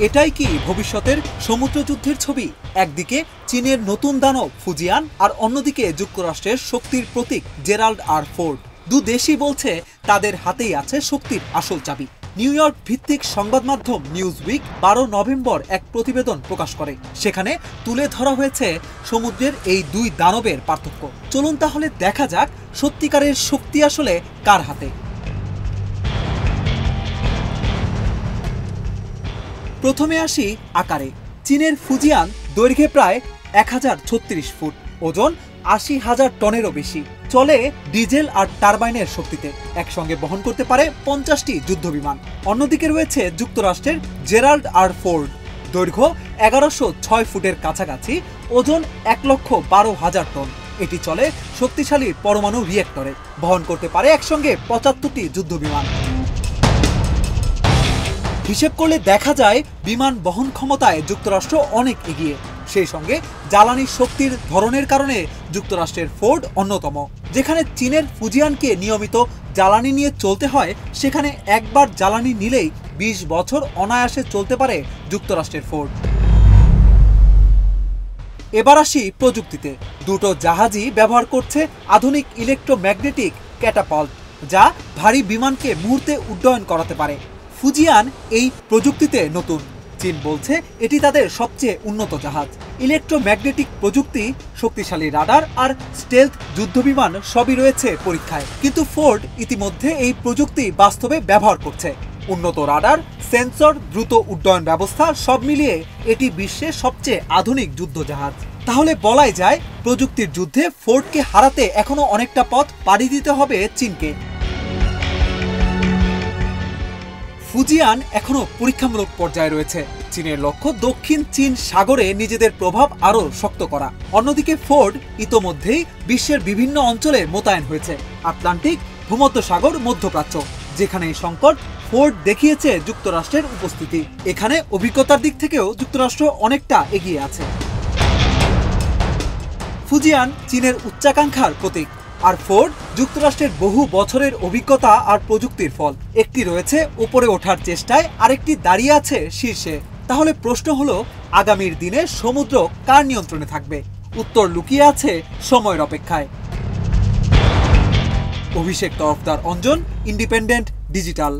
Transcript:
এটাই কি ভবিষ্যতের সমুদ্রযুদ্ধের ছবি? একদিকে চীনের নতুন দানব ফুজিয়ান আর অন্যদিকে যুক্তরাষ্ট্রের শক্তির প্রতীক জেরাল্ড আর ফোর্ড। দু দেশই বলছে তাদের হাতেই আছে শক্তির আসল চাবি। নিউ ইয়র্ক ভিত্তিক সংবাদ মাধ্যম নিউজউইক 12 নভেম্বর এক প্রতিবেদন প্রকাশ করে। সেখানে তুলে ধরা হয়েছে সমুদ্রের এই দুই দানবের পার্থক্য। চলুন তাহলে দেখা যাক সত্যিকারের শক্তি আসলে কার হাতে। প্রথমে আসি আকারে। চীনের ফুজিয়ান দৈর্ঘ্যে প্রায় 1036 ফুট, ওজন 80,000 টনেরও বেশি, চলে ডিজেল আর টারবাইনের শক্তিতে, একসঙ্গে বহন করতে পারে 50টি যুদ্ধবিমান। অন্যদিকে রয়েছে যুক্তরাষ্ট্রের জেরাল্ড আর ফোর্ড, দৈর্ঘ্য 1106 ফুটের কাছাকাছি, ওজন 1,12,000 টন। এটি চলে শক্তিশালী পরমাণু রিয়েক্টরে, বহন করতে পারে একসঙ্গে 75টি যুদ্ধবিমান। হিসেব করলে দেখা যায় বিমান বহন ক্ষমতায় যুক্তরাষ্ট্র অনেক এগিয়ে। সেই সঙ্গে জ্বালানি শক্তির ধরনের কারণে যুক্তরাষ্ট্রের ফোর্ড অন্যতম। যেখানে চীনের ফুজিয়ানকে নিয়মিত জ্বালানি নিয়ে চলতে হয়, সেখানে একবার জ্বালানি নিলেই 20 বছর অনায়াসে চলতে পারে যুক্তরাষ্ট্রের ফোর্ড। এবার আসি প্রযুক্তিতে। দুটো জাহাজই ব্যবহার করছে আধুনিক ইলেকট্রোম্যাগনেটিক ক্যাটাপাল্ট, যা ভারী বিমানকে মুহূর্তে উড্ডয়ন করাতে পারে। ফুজিয়ান এই প্রযুক্তিতে নতুন। চীন বলছে এটি তাদের সবচেয়ে উন্নত জাহাজ। ইলেকট্রোম্যাগনেটিক প্রযুক্তি, শক্তিশালী রাডার আর স্টেলথ যুদ্ধবিমান সবই রয়েছে পরীক্ষায়। কিন্তু ফোর্ড ইতিমধ্যে এই প্রযুক্তি বাস্তবে ব্যবহার করছে। উন্নত রাডার, সেন্সর, দ্রুত উড্ডয়ন ব্যবস্থা সব মিলিয়ে এটি বিশ্বের সবচেয়ে আধুনিক যুদ্ধ জাহাজ। তাহলে বলাই যায় প্রযুক্তির যুদ্ধে ফোর্ডকে হারাতে এখনো অনেকটা পথ পাড়ি দিতে হবে চীনকে। ফুজিয়ান এখনো পরীক্ষামূলক পর্যায়ে রয়েছে। চীনের লক্ষ্য দক্ষিণ চীন সাগরে নিজেদের প্রভাব আরও শক্ত করা। অন্যদিকে ফোর্ড ইতোমধ্যেই বিশ্বের বিভিন্ন অঞ্চলে মোতায়েন হয়েছে, আটলান্টিক, ভূমধ্যসাগর, মধ্যপ্রাচ্য। যেখানে এই সংকট, ফোর্ড দেখিয়েছে যুক্তরাষ্ট্রের উপস্থিতি। এখানে অভিজ্ঞতার দিক থেকেও যুক্তরাষ্ট্র অনেকটা এগিয়ে আছে। ফুজিয়ান চীনের উচ্চাকাঙ্ক্ষার প্রতীক, আর ফোর্ড যুক্তরাষ্ট্রের বহু বছরের অভিজ্ঞতা আর প্রযুক্তির ফল। একটি রয়েছে উপরে ওঠার চেষ্টায়, আরেকটি দাঁড়িয়ে আছে শীর্ষে। তাহলে প্রশ্ন হলো, আগামীর দিনে সমুদ্র কার নিয়ন্ত্রণে থাকবে? উত্তর লুকিয়ে আছে সময়ের অপেক্ষায়। অভিষেক তরফদার, অঞ্জন, ইন্ডিপেন্ডেন্ট ডিজিটাল।